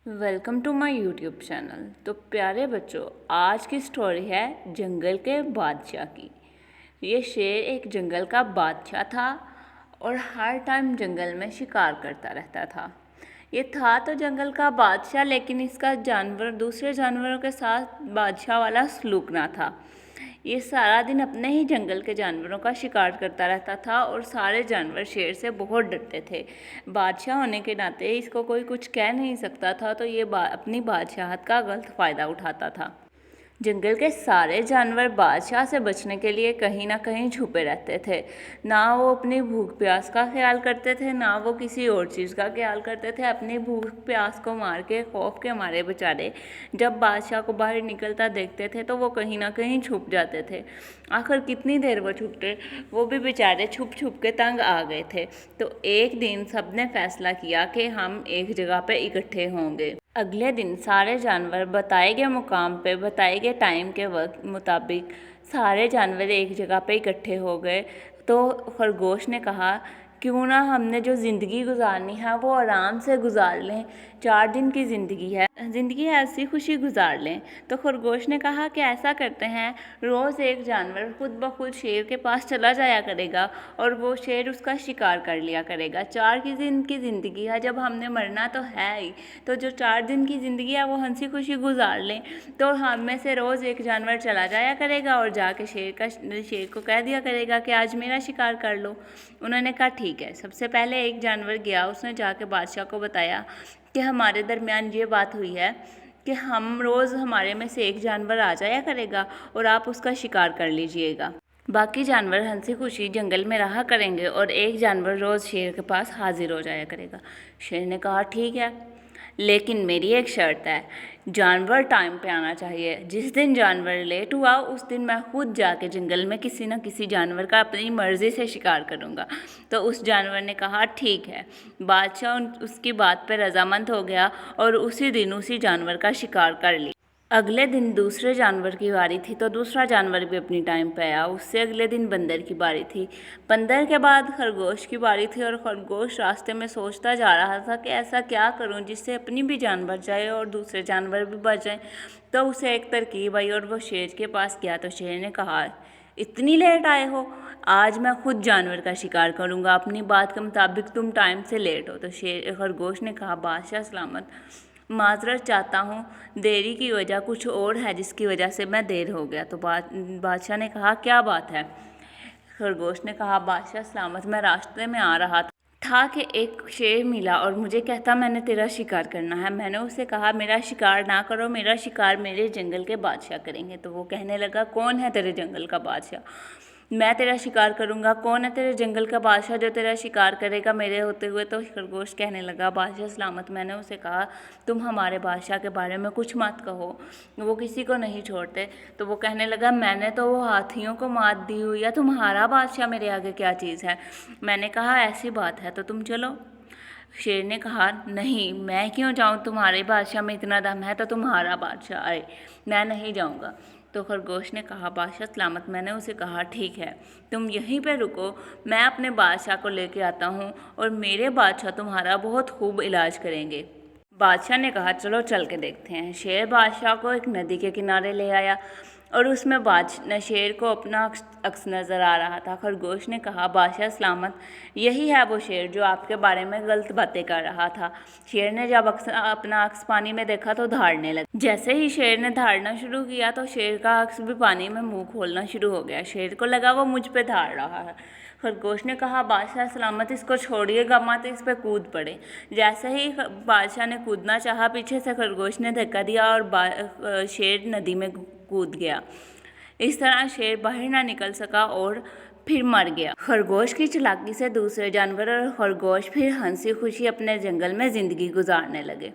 Welcome to my YouTube channel. तो प्यारे बच्चों, आज की स्टोरी है जंगल के बादशाह की। ये शेर एक जंगल का बादशाह था और हर टाइम जंगल में शिकार करता रहता था। ये था तो जंगल का बादशाह, लेकिन इसका दूसरे जानवरों के साथ बादशाह वाला सलूक ना था। ये सारा दिन अपने ही जंगल के जानवरों का शिकार करता रहता था और सारे जानवर शेर से बहुत डरते थे। बादशाह होने के नाते इसको कोई कुछ कह नहीं सकता था, तो ये अपनी बादशाहत का गलत फ़ायदा उठाता था। जंगल के सारे जानवर बादशाह से बचने के लिए कहीं ना कहीं छुपे रहते थे। ना वो अपनी भूख प्यास का ख्याल करते थे, ना वो किसी और चीज़ का ख्याल करते थे। अपनी भूख प्यास को मार के खौफ के मारे बेचारे जब बादशाह को बाहर निकलता देखते थे तो वो कहीं ना कहीं छुप जाते थे। आखिर कितनी देर वो छुपते, वो भी बेचारे छुप छुप के तंग आ गए थे। तो एक दिन सबने फैसला किया कि हम एक जगह पे इकट्ठे होंगे। अगले दिन सारे जानवर बताए गए मुकाम पे बताए गए टाइम के वक्त मुताबिक सारे जानवर एक जगह पे इकट्ठे हो गए। तो खरगोश ने कहा, क्यों ना हमने जो ज़िंदगी गुजारनी है वो आराम से गुजार लें। 4 दिन की ज़िंदगी है, ऐसी खुशी गुजार लें। तो खरगोश ने कहा कि ऐसा करते हैं, रोज़ एक जानवर खुद ब खुद शेर के पास चला जाया करेगा और वो शेर उसका शिकार कर लिया करेगा। 4 दिन की ज़िंदगी है, जब हमने मरना तो है ही, तो जो 4 दिन की ज़िंदगी है वो हंसी खुशी गुजार लें। तो हम में से रोज़ एक जानवर चला जाया करेगा और जाके शेर को कह दिया करेगा कि आज मेरा शिकार कर लो। उन्होंने कहा ठीक है। सबसे पहले एक जानवर गया, उसने जाके बादशाह को बताया कि हमारे दरमियान ये बात हुई है कि हम रोज़ हमारे में से एक जानवर आ जाया करेगा और आप उसका शिकार कर लीजिएगा। बाकी जानवर हंसी खुशी जंगल में रहा करेंगे और एक जानवर रोज़ शेर के पास हाजिर हो जाया करेगा। शेर ने कहा ठीक है, लेकिन मेरी एक शर्त है, जानवर टाइम पे आना चाहिए। जिस दिन जानवर लेट हुआ उस दिन मैं खुद जाके जंगल में किसी न किसी जानवर का अपनी मर्ज़ी से शिकार करूँगा। तो उस जानवर ने कहा ठीक है। बादशाह उसकी बात पर रजामंद हो गया और उसी दिन उसी जानवर का शिकार कर लिया। अगले दिन दूसरे जानवर की बारी थी, तो दूसरा जानवर भी अपनी टाइम पे आया। उससे अगले दिन बंदर की बारी थी। बंदर के बाद खरगोश की बारी थी और खरगोश रास्ते में सोचता जा रहा था कि ऐसा क्या करूं जिससे अपनी भी जान बच जाए और दूसरे जानवर भी बच जाएं। तो उसे एक तरकीब आई और वो शेर के पास गया। तो शेर ने कहा, इतनी लेट आए हो, आज मैं खुद जानवर का शिकार करूँगा। अपनी बात के मुताबिक तुम टाइम से लेट हो। तो खरगोश ने कहा, बादशाह सलामत, माजरत चाहता हूँ, देरी की वजह कुछ और है जिसकी वजह से मैं देर हो गया। तो बादशाह ने कहा क्या बात है? खरगोश ने कहा, बादशाह सलामत, मैं रास्ते में आ रहा था कि एक शेर मिला और मुझे कहता मैंने तेरा शिकार करना है। मैंने उसे कहा मेरा शिकार ना करो, मेरा शिकार मेरे जंगल के बादशाह करेंगे। तो वो कहने लगा, कौन है तेरे जंगल का बादशाह? मैं तेरा शिकार करूंगा। कौन है तेरे जंगल का बादशाह जो तेरा शिकार करेगा मेरे होते हुए? तो खरगोश कहने लगा, बादशाह सलामत, मैंने उसे कहा तुम हमारे बादशाह के बारे में कुछ मत कहो, वो किसी को नहीं छोड़ते। तो वो कहने लगा, मैंने तो वो हाथियों को मात दी हुई है, तुम्हारा बादशाह मेरे आगे क्या चीज़ है? मैंने कहा ऐसी बात है तो तुम चलो। शेर ने कहा, नहीं, मैं क्यों जाऊँ? तुम्हारे बादशाह में इतना दम है तो तुम्हारा बादशाह आए, मैं नहीं जाऊँगा। तो खरगोश ने कहा, बादशाह सलामत, मैंने उसे कहा ठीक है, तुम यहीं पे रुको, मैं अपने बादशाह को लेके आता हूँ और मेरे बादशाह तुम्हारा बहुत खूब इलाज करेंगे। बादशाह ने कहा चलो चल के देखते हैं। शेर बादशाह को एक नदी के किनारे ले आया और उसमें शेर को अपना अक्स नज़र आ रहा था। खरगोश ने कहा, बादशाह सलामत, यही है वो शेर जो आपके बारे में गलत बातें कर रहा था। शेर ने जब अपना अक्स पानी में देखा तो धाड़ने लगा। जैसे ही शेर ने धाड़ना शुरू किया तो शेर का अक्स भी पानी में मुंह खोलना शुरू हो गया। शेर को लगा वो मुझ पे धाड़ रहा है। खरगोश ने कहा, बादशाह सलामत, इसको छोड़िएगा मत, इस पे कूद पड़े। जैसे ही बादशाह ने कूदना चाहा, पीछे से खरगोश ने धक्का दिया और शेर नदी में कूद गया। इस तरह शेर बाहर ना निकल सका और फिर मर गया। खरगोश की चालाकी से दूसरे जानवर और खरगोश फिर हंसी खुशी अपने जंगल में ज़िंदगी गुजारने लगे।